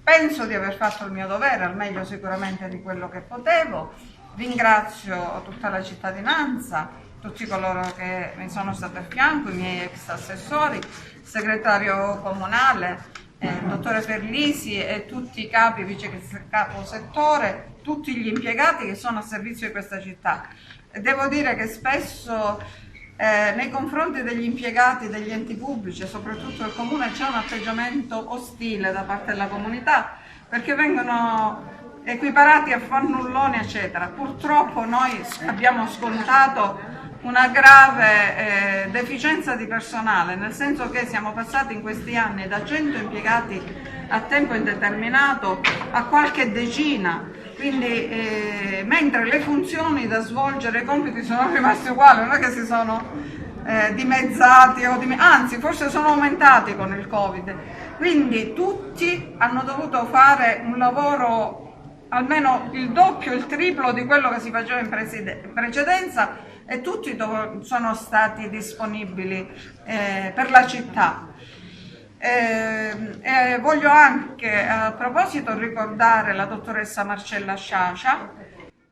Penso di aver fatto il mio dovere, al meglio sicuramente di quello che potevo. Ringrazio tutta la cittadinanza, tutti coloro che mi sono stati a fianco, i miei ex assessori, il segretario comunale, il dottore Perlisi e tutti i capi, vice capo settore, tutti gli impiegati che sono a servizio di questa città. Devo dire che spesso nei confronti degli impiegati degli enti pubblici e soprattutto del comune c'è un atteggiamento ostile da parte della comunità, perché vengono equiparati a fannulloni eccetera. Purtroppo noi abbiamo scontato una grave deficienza di personale, nel senso che siamo passati in questi anni da 100 impiegati a tempo indeterminato a qualche decina. Quindi mentre le funzioni da svolgere, i compiti sono rimasti uguali, non è che si sono dimezzati anzi forse sono aumentati con il Covid. Quindi tutti hanno dovuto fare un lavoro almeno il doppio, il triplo di quello che si faceva in precedenza, e tutti sono stati disponibili per la città. Voglio anche a proposito ricordare la dottoressa Marcella Sciascia,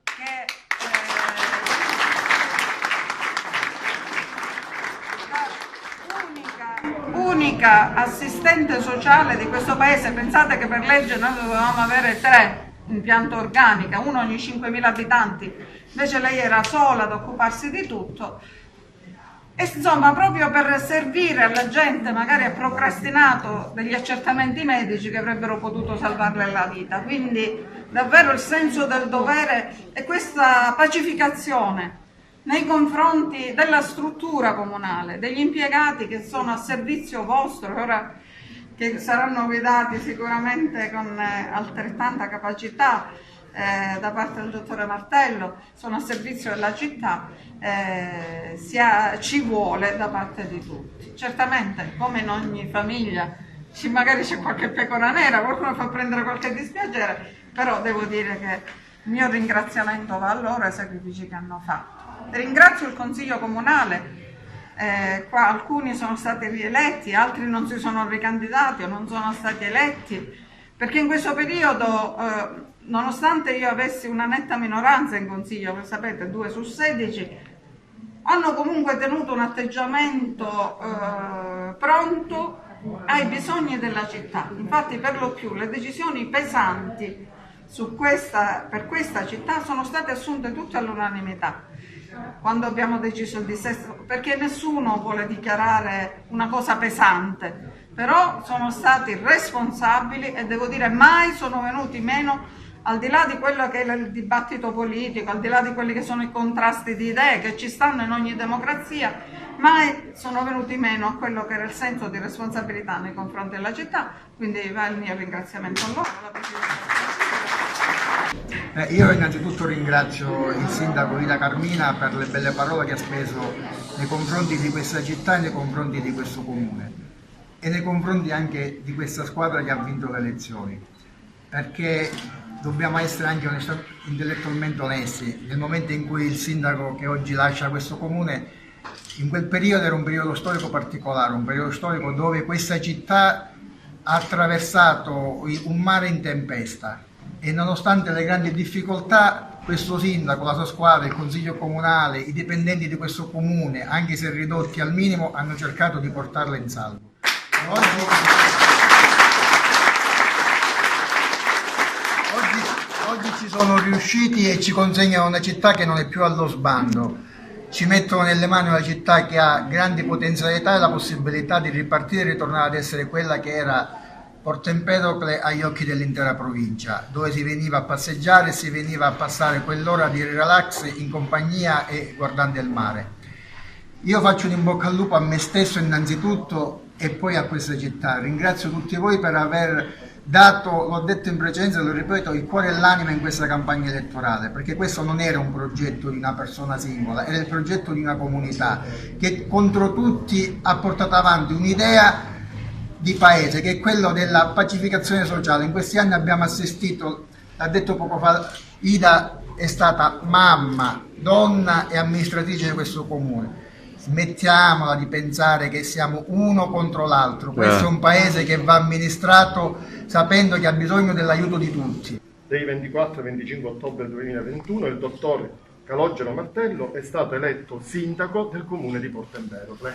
che unica assistente sociale di questo paese. Pensate che per legge noi dovevamo avere 3 in pianta organica, uno ogni 5.000 abitanti, invece lei era sola ad occuparsi di tutto. E insomma, proprio per servire alla gente, magari ha procrastinato degli accertamenti medici che avrebbero potuto salvarle la vita. Quindi davvero il senso del dovere e questa pacificazione nei confronti della struttura comunale, degli impiegati che sono a servizio vostro, ora che saranno guidati sicuramente con altrettanta capacità da parte del dottore Martello, sono a servizio della città, ci vuole da parte di tutti. Certamente, come in ogni famiglia, magari c'è qualche pecora nera, qualcuno fa prendere qualche dispiacere, però devo dire che il mio ringraziamento va a loro e ai sacrifici che hanno fatto. Ringrazio il Consiglio Comunale. Qua alcuni sono stati rieletti, altri non si sono ricandidati o non sono stati eletti, perché in questo periodo, nonostante io avessi una netta minoranza in Consiglio, come sapete 2 su 16, hanno comunque tenuto un atteggiamento pronto ai bisogni della città. Infatti per lo più le decisioni pesanti per questa città sono state assunte tutte all'unanimità. Quando abbiamo deciso il dissesto, perché nessuno vuole dichiarare una cosa pesante, però sono stati responsabili e devo dire mai sono venuti meno, al di là di quello che è il dibattito politico, al di là di quelli che sono i contrasti di idee che ci stanno in ogni democrazia, mai sono venuti meno a quello che era il senso di responsabilità nei confronti della città. Quindi va il mio ringraziamento a loro, alla Presidente. Io innanzitutto ringrazio il Sindaco Ida Carmina per le belle parole che ha speso nei confronti di questa città e nei confronti di questo comune e nei confronti anche di questa squadra che ha vinto le elezioni, perché dobbiamo essere anche intellettualmente onesti. Nel momento in cui il sindaco che oggi lascia questo comune, in quel periodo era un periodo storico particolare, un periodo storico dove questa città ha attraversato un mare in tempesta e nonostante le grandi difficoltà questo sindaco, la sua squadra, il consiglio comunale, i dipendenti di questo comune, anche se ridotti al minimo, hanno cercato di portarla in salvo. Oggi ci sono riusciti e ci consegnano una città che non è più allo sbando. Ci mettono nelle mani una città che ha grandi potenzialità e la possibilità di ripartire e ritornare ad essere quella che era Porto Empedocle agli occhi dell'intera provincia, dove si veniva a passeggiare, si veniva a passare quell'ora di relax in compagnia e guardando il mare. Io faccio un in bocca al lupo a me stesso innanzitutto e poi a questa città. Ringrazio tutti voi per aver dato, l'ho detto in precedenza, lo ripeto, il cuore e l'anima in questa campagna elettorale, perché questo non era un progetto di una persona singola, era il progetto di una comunità che contro tutti ha portato avanti un'idea di paese che è quello della pacificazione sociale. In questi anni abbiamo assistito, l'ha detto poco fa Ida, è stata mamma, donna e amministratrice di questo comune. Smettiamola di pensare che siamo uno contro l'altro. Questo è un paese che va amministrato sapendo che ha bisogno dell'aiuto di tutti. Dei 24 e 25 ottobre 2021 il dottor Calogero Martello è stato eletto sindaco del comune di Porto Empedocle.